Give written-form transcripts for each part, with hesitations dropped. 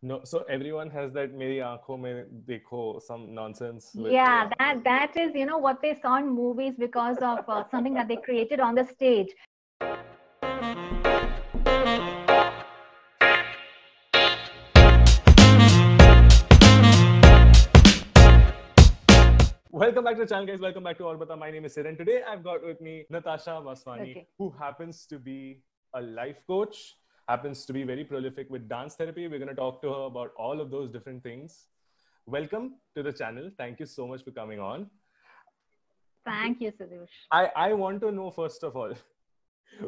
No, so everyone has that "मेरी आंखों में देखो" some nonsense with Yeah, that is, what they saw in movies because of something that they created on the stage. Welcome back to the channel, guys. Welcome back to Orbita. My name is Sid, and today I've got with me Natasha Vaswani, Okay. who happens to be a life coach, happens to be very prolific with dance therapy. We're going to talk to her about all of those different things. Welcome to the channel. Thank you so much for coming on. Thank you, Sudush. I want to know, first of all,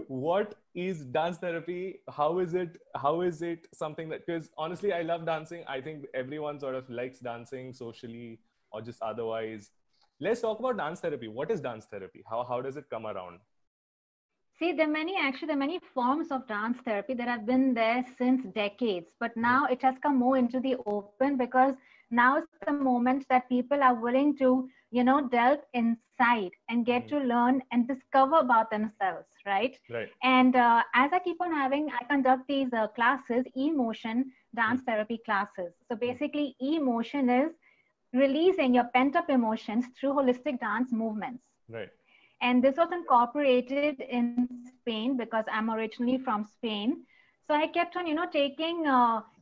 what is dance therapy? How is it something that, because honestly, I love dancing. I think everyone sort of likes dancing socially or just otherwise. Let's talk about dance therapy. What is dance therapy? How does it come around? See, there are many forms of dance therapy that have been there since decades, but now it has come more into the open because now is the moment that people are willing to, delve inside and get to learn and discover about themselves, right? Right. And as I conduct these classes, emotion dance therapy classes. So basically, emotion is releasing your pent up emotions through holistic dance movements. Right. And this was incorporated in Spain because I'm originally from Spain. So I kept on, taking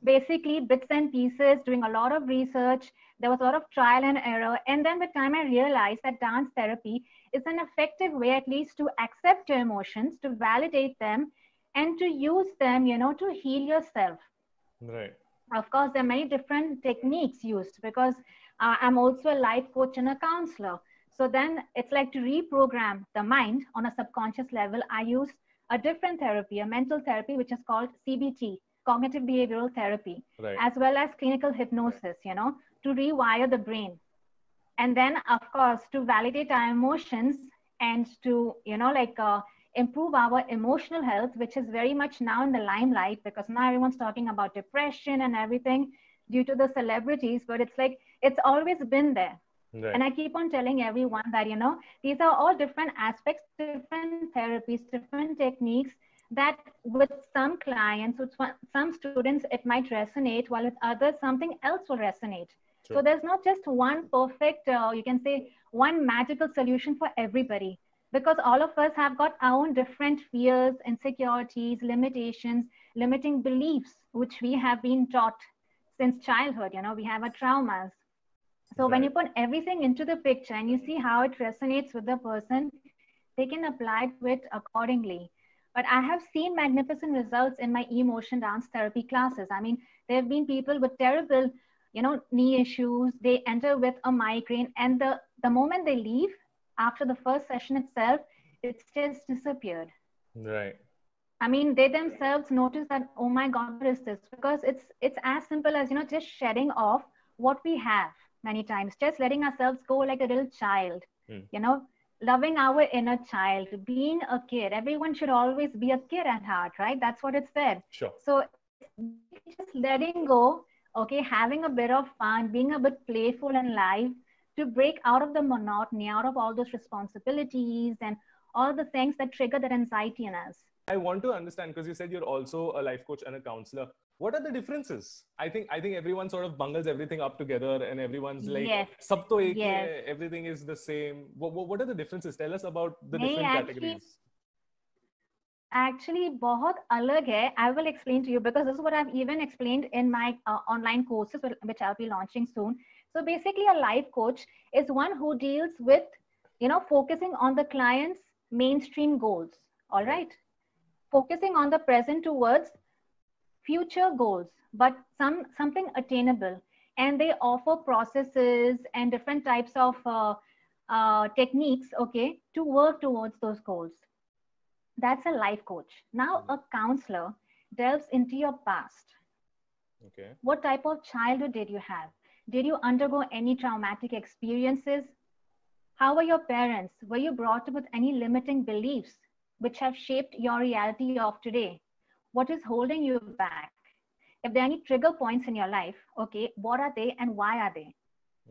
basically bits and pieces, doing a lot of research. There was a lot of trial and error. And then with time, I realized that dance therapy is an effective way, at least, to accept your emotions, to validate them, and to use them, to heal yourself. Right. Of course, there are many different techniques used because I'm also a life coach and a counselor. So then it's like to reprogram the mind on a subconscious level. I use a different therapy, a mental therapy, which is called CBT, cognitive behavioral therapy, Right. as well as clinical hypnosis, to rewire the brain. And then, of course, to validate our emotions and to, improve our emotional health, which is very much now in the limelight because now everyone's talking about depression and everything due to the celebrities, but it's like it's always been there. Right. And I keep on telling everyone that, these are all different aspects, different therapies, different techniques that with some clients, with some students, it might resonate, while with others, something else will resonate. So True. there's not just one perfect, you can say, one magical solution for everybody because all of us have got our own different fears, insecurities, limitations, limiting beliefs, which we have been taught since childhood. We have our traumas. So when you Right. put everything into the picture and you see how it resonates with the person, they can apply to it accordingly. But I have seen magnificent results in my emotion dance therapy classes. I mean, there have been people with terrible, knee issues. They enter with a migraine, and the moment they leave after the first session itself, it's just disappeared. Right. I mean, they themselves notice that, oh my God, what is this? Because it's as simple as, just shedding off what we have many times, just letting ourselves go like a little child, you know, loving our inner child, being a kid. Everyone should always be a kid at heart, right? That's what it said. Sure. So it's basically just letting go, okay, having a bit of fun, being a bit playful and live to break out of the monotony, out of all those responsibilities and all the things that trigger that anxiety in us. I want to understand, because you said you're also a life coach and a counselor. What are the differences? I think everyone sort of bungles everything up together, and everyone's like, Yes, "Sab to ek hi yes. hai, everything is the same." What are the differences? Tell us about the नहीं different actually categories. actually बहुत अलग है. I will explain to you because this is what I've even explained in my online courses which I'll be launching soon. So basically, a life coach is one who deals with, focusing on the client's mainstream goals. All Right. right, focusing on the present towards future goals, but something attainable. And they offer processes and different types of techniques, okay, to work towards those goals. That's a life coach. Now, a counselor delves into your past. Okay. What type of childhood did you have? Did you undergo any traumatic experiences? How were your parents? Were you brought up with any limiting beliefs which have shaped your reality of today? What is holding you back? If there are any trigger points in your life, okay, what are they and why are they?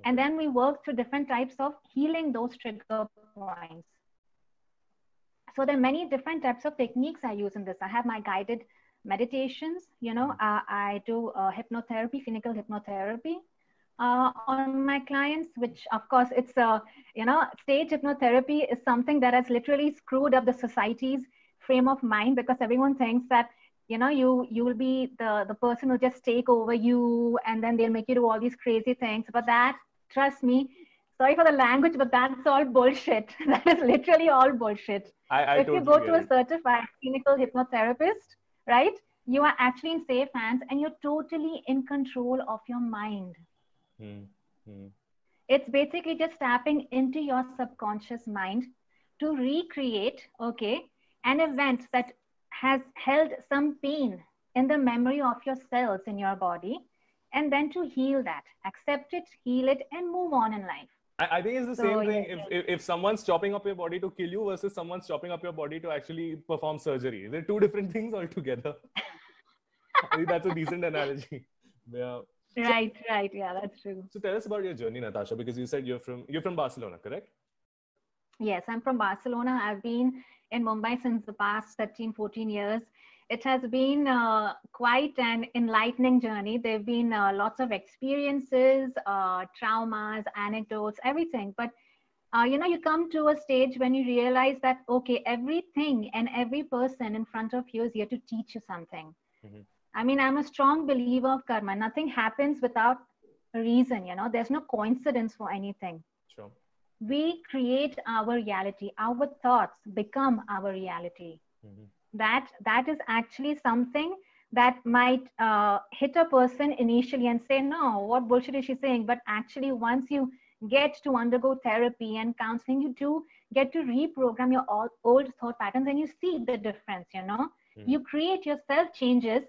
And Okay. then we work through different types of healing those trigger points. So there are many different types of techniques I use in this. I have my guided meditations, I do hypnotherapy, clinical hypnotherapy on my clients, which of course stage hypnotherapy is something that has literally screwed up the society's frame of mind, because everyone thinks that you will be the person who just take over you, and then they'll make you do all these crazy things. But that, trust me, sorry for the language, but that's all bullshit. That is literally all bullshit. I If you totally go get to a it. certified clinical hypnotherapist, right, you are actually in safe hands and you're totally in control of your mind. Hmm. Hmm. It's basically just tapping into your subconscious mind to recreate, okay, an event that has held some pain in the memory of your cells in your body, and then to heal that, accept it, heal it, and move on in life. I think it's the So same thing yes, if someone's chopping up your body to kill you versus someone's chopping up your body to actually perform surgery. They're two different things altogether. I think that's a decent analogy. Yeah. So, right, yeah, that's true. so tell us about your journey, Natasha, because you said you're from Barcelona, correct? Yes, I'm from Barcelona. I've been in Mumbai since the past 13, 14 years. It has been quite an enlightening journey. There have been lots of experiences, traumas, anecdotes, everything. But you come to a stage when you realize that, okay, everything and every person in front of you is here to teach you something. Mm-hmm. I mean, I'm a strong believer of karma. Nothing happens without a reason, there's no coincidence for anything. Sure. We create our reality. Our thoughts become our reality. Mm-hmm. That is actually something that might hit a person initially and say, no, what bullshit is she saying? But actually, once you get to undergo therapy and counseling, you do get to reprogram your old thought patterns, and you see the difference. Mm-hmm. You create yourself changes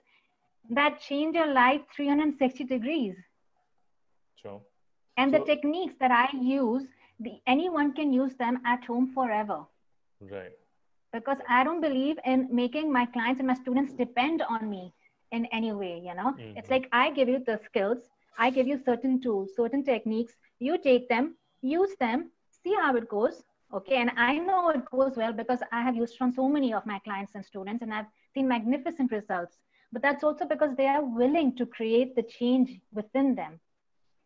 that change your life 360 degrees. Sure. And the So, techniques that I use, anyone can use them at home forever. right. Because I don't believe in making my clients and my students depend on me in any way. It's Mm-hmm. like I give you the skills, I give you certain tools, certain techniques, you take them, use them, see how it goes. Okay, and I know it goes well because I have used from so many of my clients and students, and I've seen magnificent results. But that's also because they are willing to create the change within them,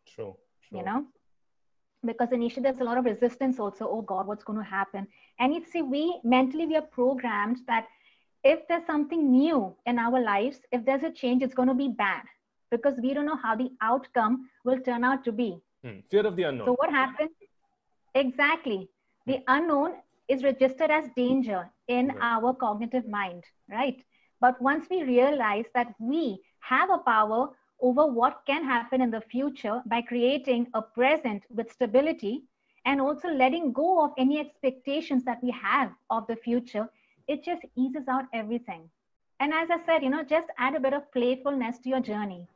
True. you True. know because initially there's a lot of resistance also. Oh God, what's going to happen? And you see, we mentally, we are programmed that if there's something new in our lives, if there's a change, it's going to be bad, because we don't know how the outcome will turn out to be. Fear of the So unknown. what happens? Exactly. The unknown is registered as danger in Right. our cognitive mind, right? But once we realize that we have a power over what can happen in the future by creating a present with stability, and also letting go of any expectations that we have of the future, it just eases out everything. And as I said, just add a bit of playfulness to your journey.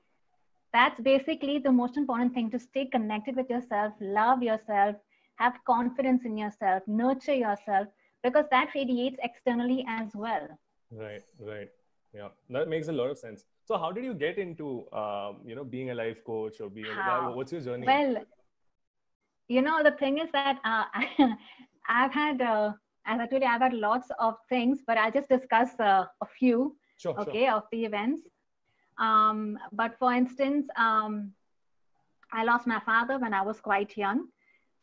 That's basically the most important thing, to stay connected with yourself, love yourself, have confidence in yourself, nurture yourself, because that radiates externally as well. Right. Right. Yeah. That makes a lot of sense. So, how did you get into, being a life coach or being How? what's your journey? Well, the thing is that I've had, as I told you, I've had lots of things, but I'll just discuss a few, Sure. Sure. okay, of the events. But for instance, I lost my father when I was quite young.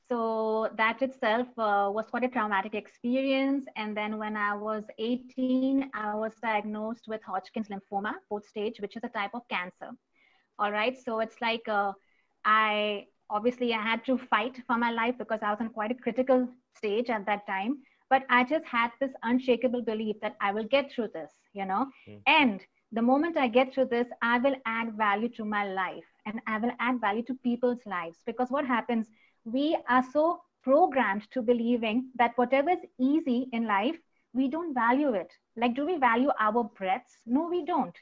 So that itself was quite a traumatic experience. And then when I was 18, I was diagnosed with Hodgkin's lymphoma, 4th stage, which is a type of cancer. All right. So it's like I had to fight for my life because I was in quite a critical stage at that time. But I just had this unshakable belief that I will get through this. And the moment I get through this, I will add value to my life, and I will add value to people's lives. Because what happens, we are so programmed to believing that whatever is easy in life, we don't value it. Like, do we value our breaths? No, we don't.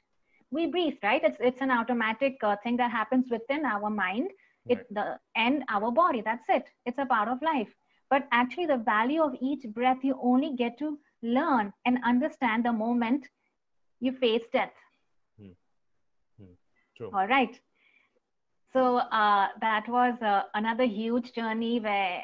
We breathe, right? It's an automatic thing that happens within our mind, Right. and our body. That's it. It's a part of life. But actually, the value of each breath you only get to learn and understand the moment you face death. Hmm. Hmm. True. All right. So that was another huge journey where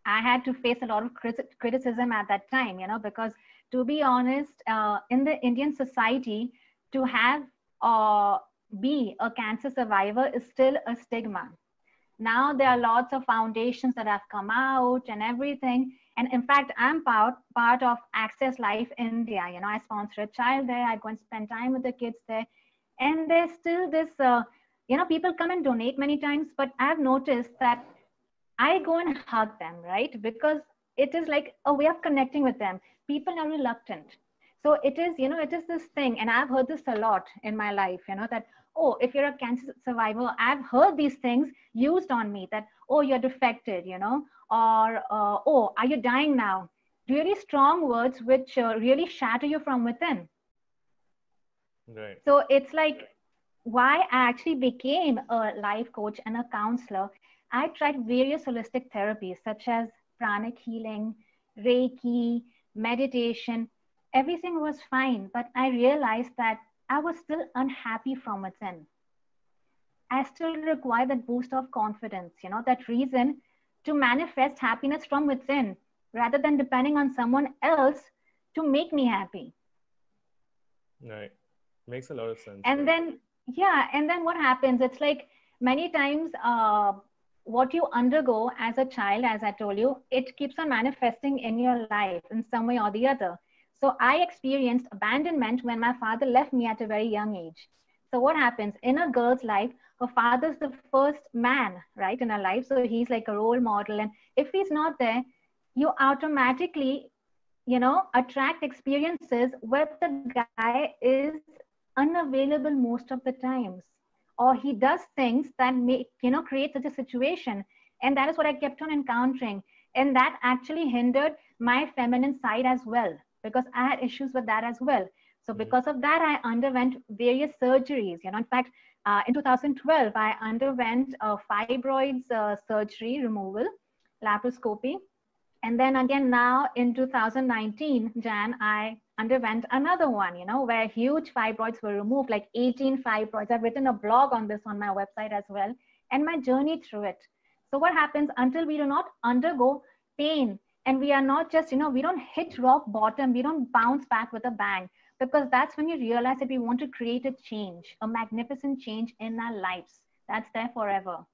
I had to face a lot of criticism at that time, because to be honest, in the Indian society, to have or be a cancer survivor is still a stigma. Now there are lots of foundations that have come out and everything. And in fact, I'm part of Access Life India. You know, I sponsor a child there. I go and spend time with the kids there. And there's still this, people come and donate many times, but I've noticed that I go and hug them, right? Because it is like a way of connecting with them. People are reluctant. So it is this thing. And I've heard this a lot in my life, that, oh, if you're a cancer survivor, I've heard these things used on me that, oh, you're defected, or, oh, are you dying now? Really strong words which really shatter you from within. Right. So it's like why I actually became a life coach and a counselor. I tried various holistic therapies such as pranic healing, Reiki, meditation. Everything was fine, but I realized that I was still unhappy from within. I still require that boost of confidence, that reason to manifest happiness from within rather than depending on someone else to make me happy. Right. Makes a lot of sense. And then, and then what happens? It's like many times what you undergo as a child, as I told you, it keeps on manifesting in your life in some way or the other. So I experienced abandonment when my father left me at a very young age. So what happens in a girl's life? Her father's the first man, right, in her life. So he's like a role model. And if he's not there, you automatically, attract experiences where the guy is unavailable most of the times, or he does things that make, create such a situation. And that is what I kept on encountering. And that actually hindered my feminine side as well, because I had issues with that as well. So because of that, I underwent various surgeries. In fact, in 2012, I underwent fibroids surgery removal, laparoscopy. And then again, now in 2019, Jan, I underwent another one, where huge fibroids were removed, like 18 fibroids. I've written a blog on this on my website as well, and my journey through it. So what happens until we do not undergo pain, and we are not just, we don't hit rock bottom, we don't bounce back with a bang, because that's when you realize that we want to create a change, a magnificent change in our lives. That's there forever.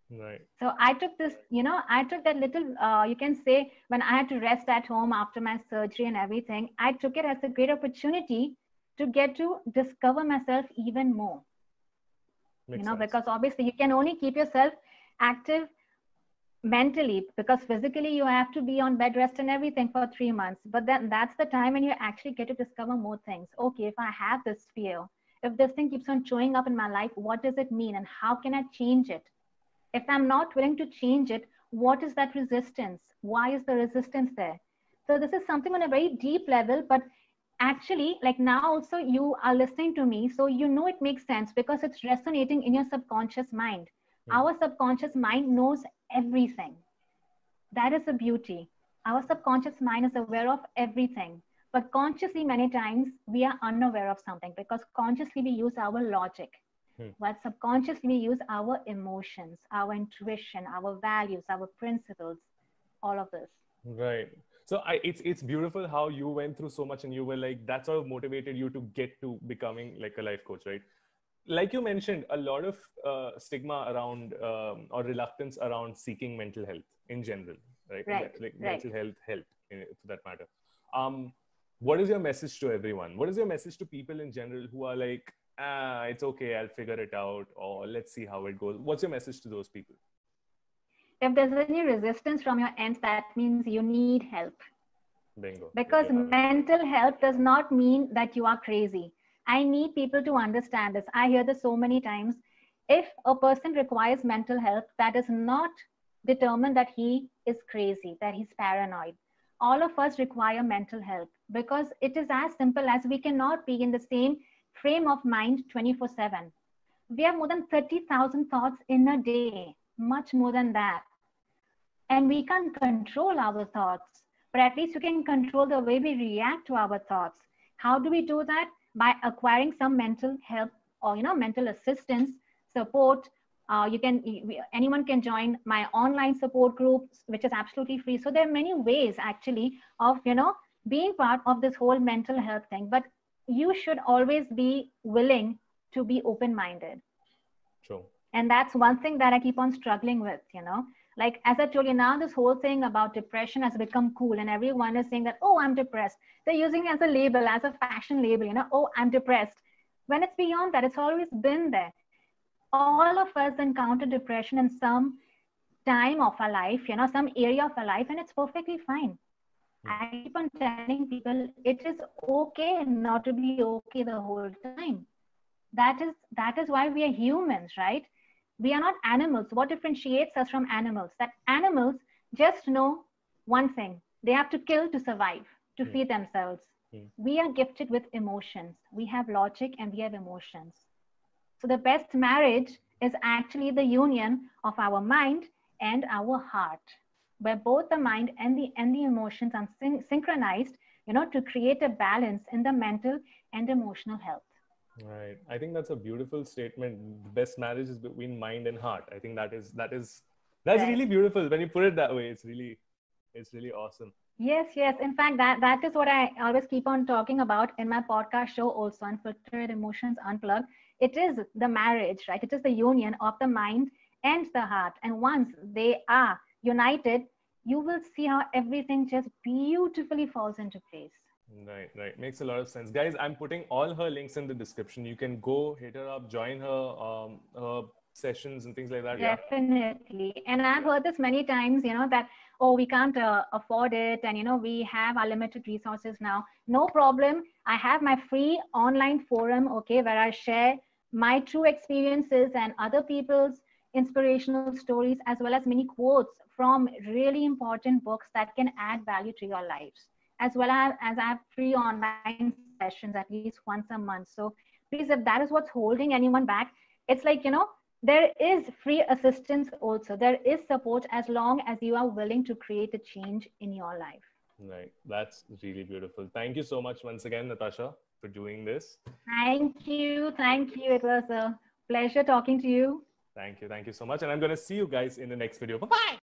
Right. So I took this, I took that little, you can say, when I had to rest at home after my surgery and everything, I took it as a great opportunity to get to discover myself even more. Makes sense. Because obviously you can only keep yourself active mentally, because physically you have to be on bed rest and everything for 3 months. But then that's the time when you actually get to discover more things. Okay, if I have this fear, if this thing keeps on showing up in my life, what does it mean and how can I change it? If I'm not willing to change it, what is that resistance? Why is the resistance there? So this is something on a very deep level, but actually, like now also you are listening to me, so it makes sense because it's resonating in your subconscious mind. Our subconscious mind knows everything. That is the beauty. Our subconscious mind is aware of everything. But consciously, many times, we are unaware of something because consciously we use our logic. But subconsciously, we use our emotions, our intuition, our values, our principles, all of this. Right. So it's beautiful how you went through so much and you were like, that sort of motivated you to get to becoming like a life coach, right? Like you mentioned, a lot of stigma around or reluctance around seeking mental health in general, right? Like mental health for that matter. What is your message to everyone? What is your message to people in general who are like, it's okay, I'll figure it out, or let's see how it goes? What's your message to those people? If there's any resistance from your end, that means you need help. Bingo. Because mental health does not mean that you are crazy. I need people to understand this. I hear this so many times. If a person requires mental help, that does not determine that he is crazy, that he's paranoid. All of us require mental help because it is as simple as we cannot be in the same frame of mind 24/7. We have more than 30,000 thoughts in a day, much more than that. And we can't control our thoughts, but at least we can control the way we react to our thoughts. How do we do that? By acquiring some mental help or, mental assistance, support. Anyone can join my online support group, which is absolutely free. So there are many ways actually of, being part of this whole mental health thing. But you should always be willing to be open-minded. True. And that's one thing that I keep on struggling with, you know. Like, as I told you, now this whole thing about depression has become cool, and everyone is saying that, oh, I'm depressed. They're using it as a label, as a fashion label, you know, oh, I'm depressed. When it's beyond that, it's always been there. All of us encounter depression in some time of our life, you know, some area of our life, and it's perfectly fine. I keep on telling people it is okay not to be okay the whole time. That is why we are humans, right? We are not animals. What differentiates us from animals? That animals just know one thing: they have to kill to survive, to feed themselves. We are gifted with emotions. We have logic and we have emotions. So the best marriage is actually the union of our mind and our heart, where both the mind and the emotions are synchronized, you know, to create a balance in the mental and emotional health. Right. I think that's a beautiful statement. The best marriage is between mind and heart. I think that's Right. really beautiful when you put it that way. It's really awesome. Yes, yes. In fact, that is what I always keep on talking about in my podcast show also, Unfiltered Emotions Unplugged. It is the marriage, right? It is the union of the mind and the heart. And once they are united, you will see how everything just beautifully falls into place. Right, right. Makes a lot of sense. Guys, I'm putting all her links in the description. You can go hit her up, join her sessions and things like that. Yeah. Definitely. And I've heard this many times, you know, that, oh, we can't afford it. And, you know, we have our limited resources now. No problem. I have my free online forum, okay, where I share my true experiences and other people's inspirational stories, as well as many quotes from really important books that can add value to your lives. As well as I have free online sessions at least once a month. So please, if that is what's holding anyone back, it's like, you know, there is free assistance also. There is support as long as you are willing to create a change in your life. Right. That's really beautiful. Thank you so much once again, Natasha, for doing this. Thank you. Thank you. It was a pleasure talking to you. Thank you. Thank you so much. And I'm going to see you guys in the next video. Bye bye.